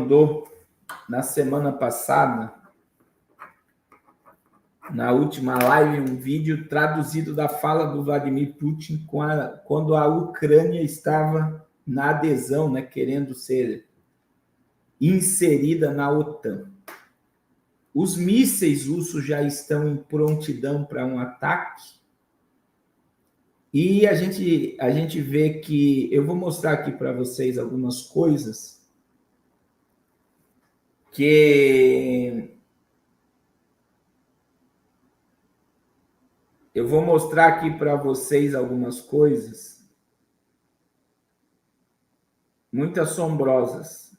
mandou na semana passada, na última live, um vídeo traduzido da fala do Vladimir Putin quando a Ucrânia estava na adesão, né, querendo ser inserida na OTAN. Os mísseis russos já estão em prontidão para um ataque. E a gente vê que... Eu vou mostrar aqui para vocês algumas coisas que... Eu vou mostrar aqui para vocês algumas coisas muito assombrosas.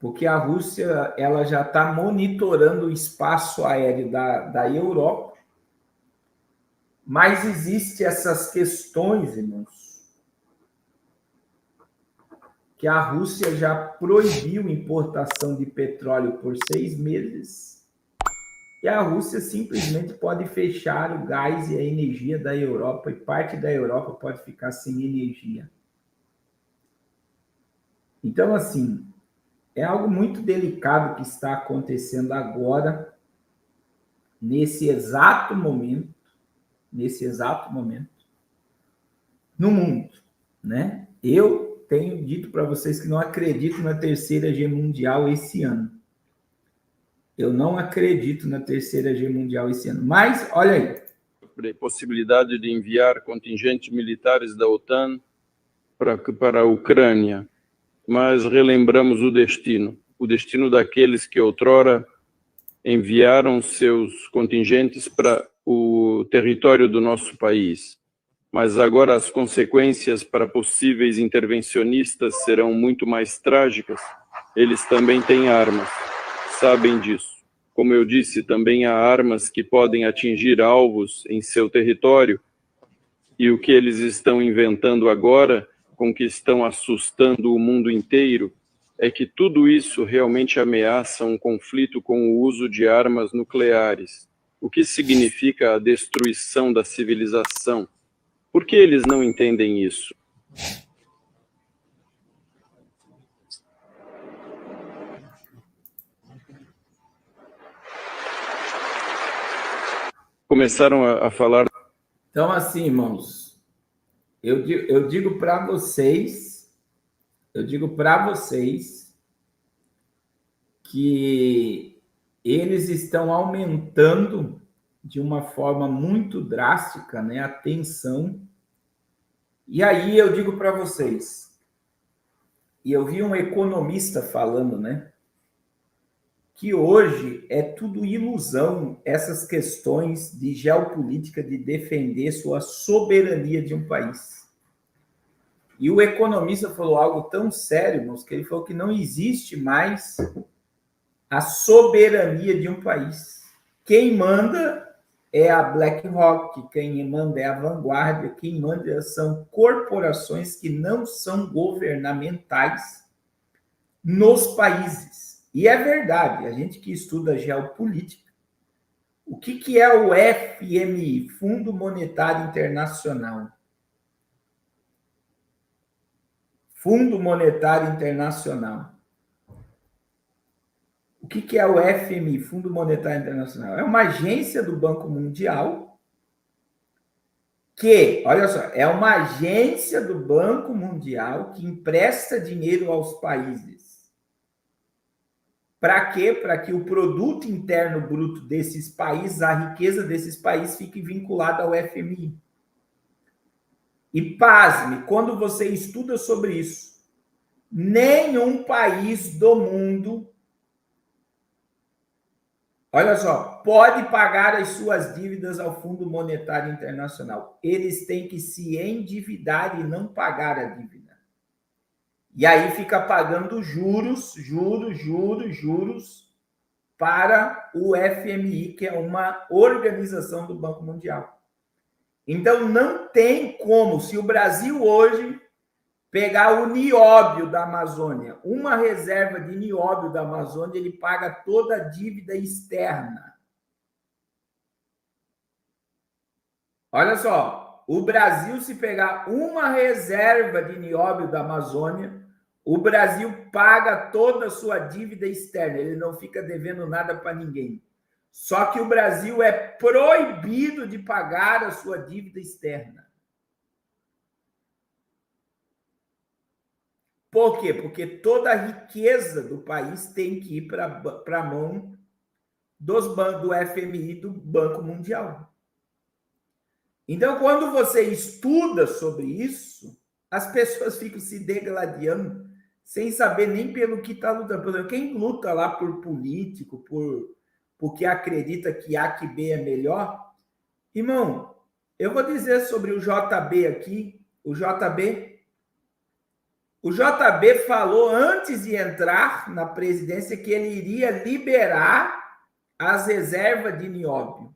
Porque a Rússia ela já está monitorando o espaço aéreo da Europa, mas existem essas questões, irmãos, que a Rússia já proibiu importação de petróleo por 6 meses e a Rússia simplesmente pode fechar o gás e a energia da Europa e parte da Europa pode ficar sem energia. Então, assim, é algo muito delicado que está acontecendo agora, nesse exato momento, no mundo, né? Eu tenho dito para vocês que não acredito na terceira guerra mundial esse ano. Eu não acredito na terceira guerra mundial esse ano. Mas, olha aí. Possibilidade de enviar contingentes militares da OTAN para a Ucrânia. Mas relembramos o destino daqueles que outrora enviaram seus contingentes para o território do nosso país. Mas agora as consequências para possíveis intervencionistas serão muito mais trágicas. Eles também têm armas, sabem disso. Como eu disse, também há armas que podem atingir alvos em seu território, e o que eles estão inventando agora, com que estão assustando o mundo inteiro, é que tudo isso realmente ameaça um conflito com o uso de armas nucleares, o que significa a destruição da civilização. Por que eles não entendem isso? Começaram a falar... Então, assim, irmãos, eu digo para vocês que eles estão aumentando de uma forma muito drástica, né, a tensão. E aí eu digo para vocês, e eu vi um economista falando, né, que hoje é tudo ilusão essas questões de geopolítica, de defender sua soberania de um país. E o economista falou algo tão sério, irmãos, que ele falou que não existe mais a soberania de um país. Quem manda é a BlackRock, quem manda é a Vanguard, quem manda são corporações que não são governamentais nos países. E é verdade, a gente que estuda geopolítica, o que é o FMI, Fundo Monetário Internacional? Fundo Monetário Internacional. O que é o FMI, Fundo Monetário Internacional? É uma agência do Banco Mundial que, olha só, é uma agência do Banco Mundial que empresta dinheiro aos países. Para quê? Para que o produto interno bruto desses países, a riqueza desses países, fique vinculada ao FMI. E pasme, quando você estuda sobre isso, nenhum país do mundo, olha só, pode pagar as suas dívidas ao Fundo Monetário Internacional. Eles têm que se endividar e não pagar a dívida. E aí fica pagando juros para o FMI, que é uma organização do Banco Mundial. Então, não tem como, se o Brasil hoje pegar o nióbio da Amazônia, uma reserva de nióbio da Amazônia, ele paga toda a dívida externa. Olha só, o Brasil, se pegar uma reserva de nióbio da Amazônia, O Brasil paga toda a sua dívida externa, ele não fica devendo nada para ninguém. Só que o Brasil é proibido de pagar a sua dívida externa. Por quê? Porque toda a riqueza do país tem que ir para a mão dos bancos, do FMI e do Banco Mundial. Então, quando você estuda sobre isso, as pessoas ficam se degladiando sem saber nem pelo que está lutando. Por exemplo, quem luta lá por político, porque acredita que A que B é melhor, irmão, eu vou dizer sobre o JB aqui, o JB falou antes de entrar na presidência que ele iria liberar as reservas de nióbio.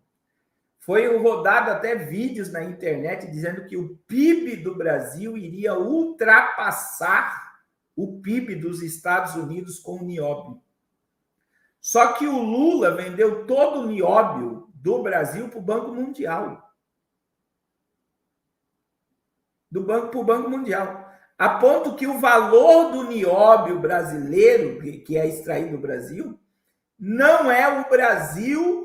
Foi rodado até vídeos na internet dizendo que o PIB do Brasil iria ultrapassar o PIB dos Estados Unidos com o nióbio. Só que o Lula vendeu todo o nióbio do Brasil para o Banco Mundial. Do banco para o Banco Mundial. A ponto que o valor do nióbio brasileiro, que é extraído do Brasil, não é o Brasil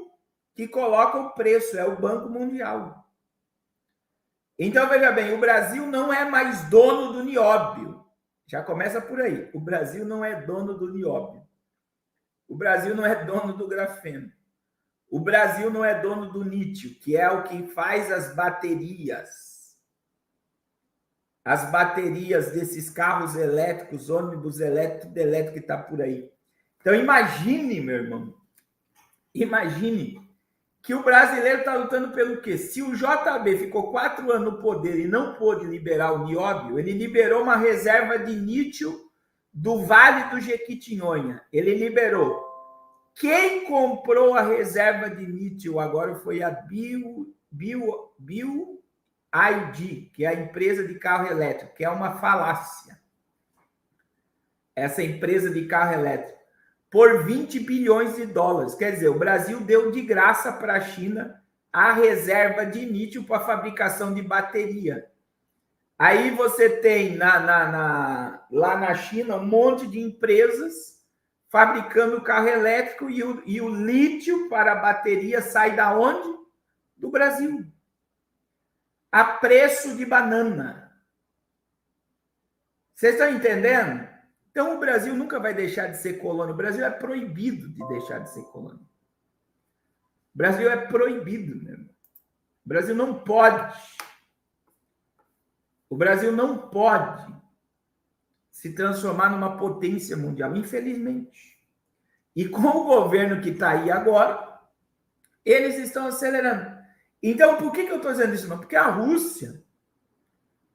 que coloca o preço, é o Banco Mundial. Então, veja bem, o Brasil não é mais dono do nióbio. Já começa por aí. O Brasil não é dono do nióbio. O Brasil não é dono do grafeno. O Brasil não é dono do lítio, que é o que faz as baterias. As baterias desses carros elétricos, ônibus elétricos, tudo elétrico que está por aí. Então, imagine, meu irmão, imagine que o brasileiro está lutando pelo quê? Se o JB ficou 4 anos no poder e não pôde liberar o nióbio, ele liberou uma reserva de lítio do Vale do Jequitinhonha. Ele liberou. Quem comprou a reserva de lítio agora foi a BYD, que é a empresa de carro elétrico, que é uma falácia. Essa empresa de carro elétrico. Por 20 bilhões de dólares. Quer dizer, o Brasil deu de graça para a China a reserva de lítio para a fabricação de bateria. Aí você tem lá na China um monte de empresas fabricando carro elétrico e o lítio para a bateria sai da onde? Do Brasil. A preço de banana. Vocês estão entendendo? Então, o Brasil nunca vai deixar de ser colônia. O Brasil é proibido de deixar de ser colônia. O Brasil é proibido mesmo. O Brasil não pode. O Brasil não pode se transformar numa potência mundial, infelizmente. E com o governo que está aí agora, eles estão acelerando. Então, por que eu estou dizendo isso? Não? Porque a Rússia...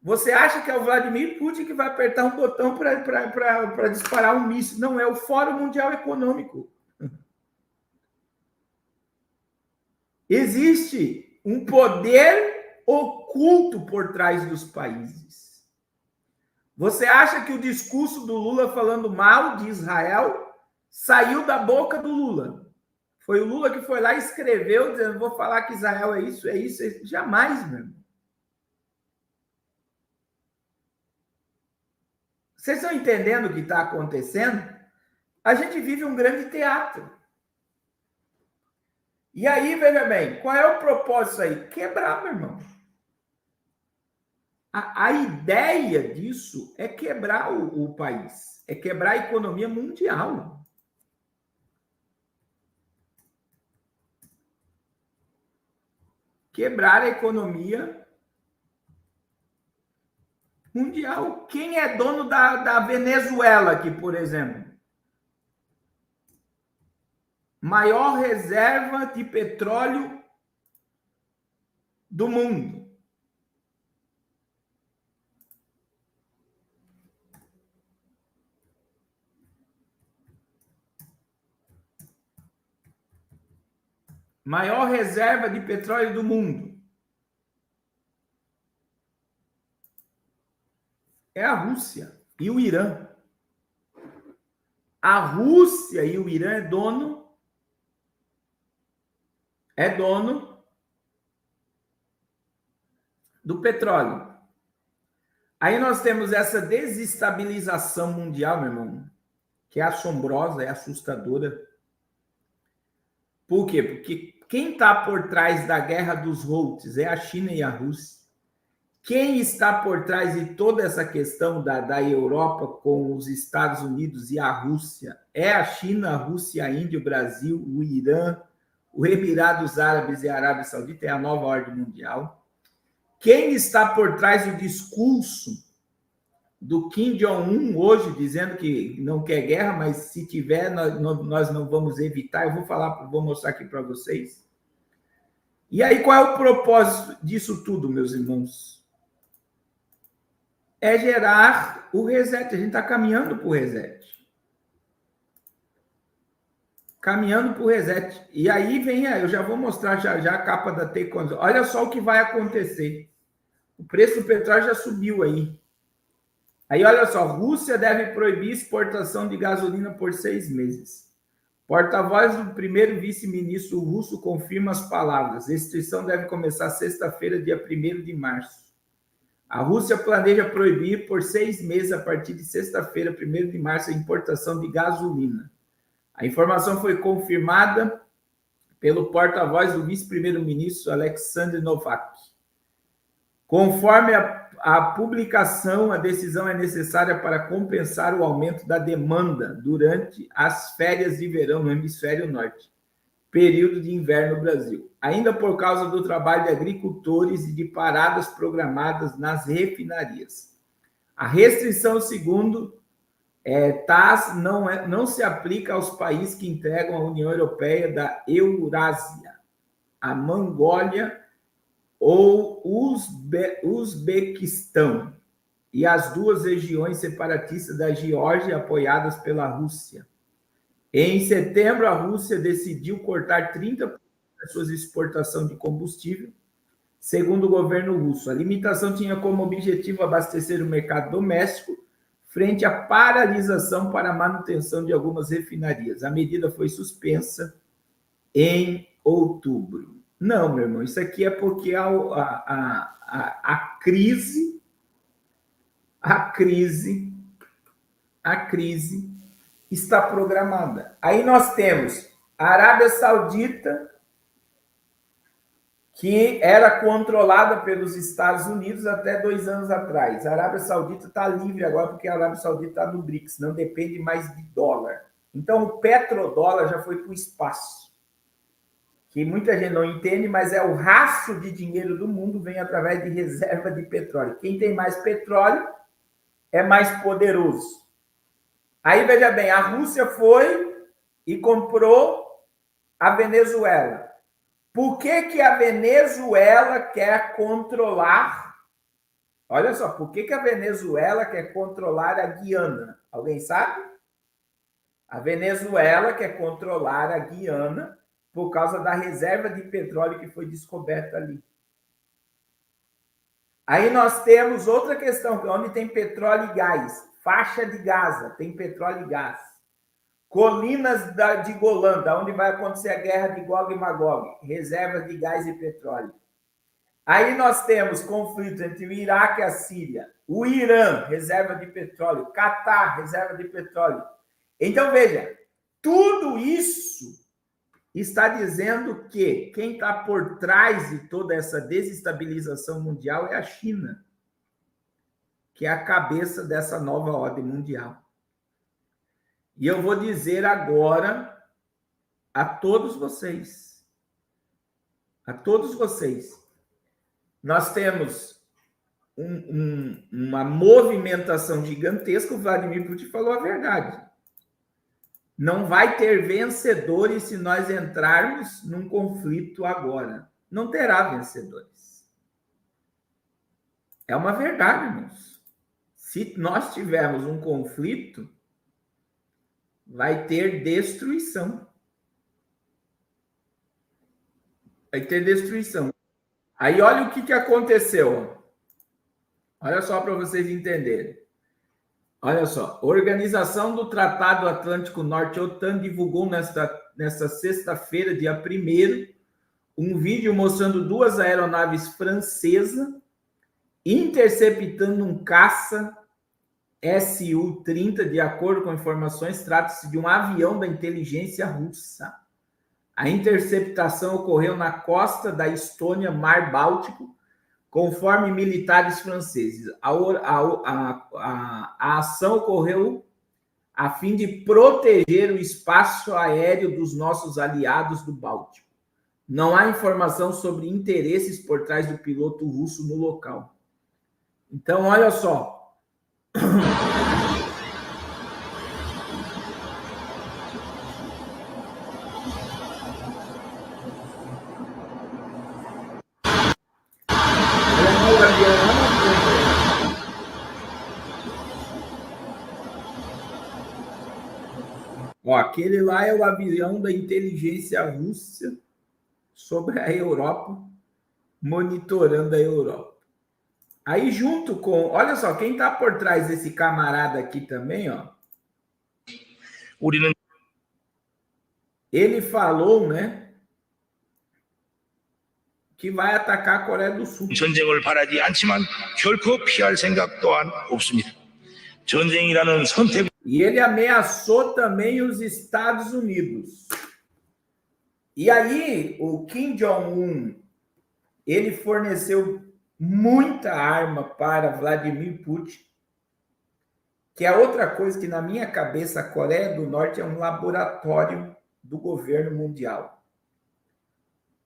Você acha que é o Vladimir Putin que vai apertar um botão para disparar um míssil? Não, é o Fórum Mundial Econômico. Existe um poder oculto por trás dos países. Você acha que o discurso do Lula falando mal de Israel saiu da boca do Lula? Foi o Lula que foi lá e escreveu dizendo, vou falar que Israel é isso, é isso, é isso. Jamais, meu irmão. Vocês estão entendendo o que está acontecendo? A gente vive um grande teatro. E aí, veja bem, qual é o propósito aí? Quebrar, meu irmão. A ideia disso é quebrar o país, é quebrar a economia mundial. Quebrar a economia mundial. Quem é dono da Venezuela aqui, por exemplo? Maior reserva de petróleo do mundo. Maior reserva de petróleo do mundo. É a Rússia e o Irã. A Rússia e o Irã é dono do petróleo. Aí nós temos essa desestabilização mundial, meu irmão, que é assombrosa, é assustadora. Por quê? Porque quem está por trás da guerra dos Houthis é a China e a Rússia. Quem está por trás de toda essa questão da Europa com os Estados Unidos e a Rússia é a China, a Rússia, a Índia, o Brasil, o Irã, os Emirados Árabes e a Arábia Saudita, é a nova ordem mundial. Quem está por trás do discurso do Kim Jong-un hoje, dizendo que não quer guerra, mas se tiver, nós não vamos evitar. Eu vou mostrar aqui para vocês. E aí, qual é o propósito disso tudo, meus irmãos? É gerar o reset. A gente está caminhando para o reset. Caminhando para o reset. E aí vem, eu já vou mostrar já a capa da Taekwondo. Olha só o que vai acontecer. O preço do petróleo já subiu aí. Aí, olha só, Rússia deve proibir exportação de gasolina por 6 meses. Porta-voz do primeiro vice-ministro russo confirma as palavras. Restrição deve começar sexta-feira, dia 1º de março. A Rússia planeja proibir por 6 meses, a partir de sexta-feira, 1º de março, a importação de gasolina. A informação foi confirmada pelo porta-voz do vice-primeiro-ministro Alexander Novak. Conforme a publicação, a decisão é necessária para compensar o aumento da demanda durante as férias de verão no hemisfério norte, período de inverno no Brasil. Ainda por causa do trabalho de agricultores e de paradas programadas nas refinarias. A restrição, segundo TASS, não se aplica aos países que integram a União Europeia da Eurásia, a Mongólia ou Uzbequistão e as 2 regiões separatistas da Geórgia apoiadas pela Rússia. Em setembro, a Rússia decidiu cortar 30% das suas exportações de combustível, segundo o governo russo. A limitação tinha como objetivo abastecer o mercado doméstico frente à paralisação para a manutenção de algumas refinarias. A medida foi suspensa em outubro. Não, meu irmão, isso aqui é porque a crise está programada. Aí nós temos a Arábia Saudita, que era controlada pelos Estados Unidos até 2 anos atrás. A Arábia Saudita está livre agora, porque a Arábia Saudita está no BRICS, não depende mais de dólar. Então, o petrodólar já foi para o espaço, que muita gente não entende, mas é o rastro de dinheiro do mundo, vem através de reserva de petróleo. Quem tem mais petróleo é mais poderoso. Aí, veja bem, a Rússia foi e comprou a Venezuela. Por que a Venezuela quer controlar? Olha só, por que a Venezuela quer controlar a Guiana? Alguém sabe? A Venezuela quer controlar a Guiana por causa da reserva de petróleo que foi descoberta ali. Aí nós temos outra questão, onde tem petróleo e gás. Faixa de Gaza, tem petróleo e gás. Colinas de Golã, onde vai acontecer a guerra de Gog e Magog, reservas de gás e petróleo. Aí nós temos conflito entre o Iraque e a Síria, o Irã, reserva de petróleo, Catar, reserva de petróleo. Então, veja, tudo isso está dizendo que quem está por trás de toda essa desestabilização mundial é a China, que é a cabeça dessa nova ordem mundial. E eu vou dizer agora a todos vocês, nós temos uma movimentação gigantesca. O Vladimir Putin falou a verdade. Não vai ter vencedores se nós entrarmos num conflito agora. Não terá vencedores. É uma verdade, irmãos. Se nós tivermos um conflito, vai ter destruição. Vai ter destruição. Aí olha o que aconteceu. Olha só para vocês entenderem. Olha só. A Organização do Tratado Atlântico Norte, OTAN, divulgou nesta sexta-feira, dia 1º, um vídeo mostrando 2 aeronaves francesas interceptando um caça Su-30, de acordo com informações, trata-se de um avião da inteligência russa. A interceptação ocorreu na costa da Estônia, Mar Báltico, conforme militares franceses. A ação ocorreu a fim de proteger o espaço aéreo dos nossos aliados do Báltico. Não há informação sobre interesses por trás do piloto russo no local. Então, olha só. Ó, aquele lá é o avião da inteligência russa sobre a Europa, monitorando a Europa. Aí junto com, olha só, quem está por trás desse camarada aqui também, ó. Ele falou, né, que vai atacar a Coreia do Sul. 전쟁을 바라지 않지만 결코 피할 생각 또한 없습니다. 전쟁이라는 선택. E ele ameaçou também os Estados Unidos. E aí, o Kim Jong-un, ele forneceu muita arma para Vladimir Putin, que é outra coisa que, na minha cabeça, a Coreia do Norte é um laboratório do governo mundial.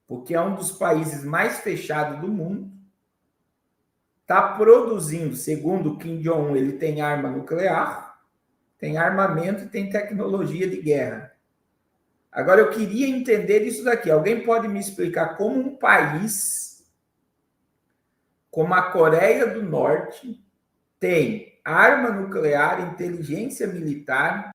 Porque é um dos países mais fechados do mundo, está produzindo, segundo Kim Jong-un, ele tem arma nuclear, tem armamento e tem tecnologia de guerra. Agora, eu queria entender isso daqui. Alguém pode me explicar como um país como a Coreia do Norte tem arma nuclear, inteligência militar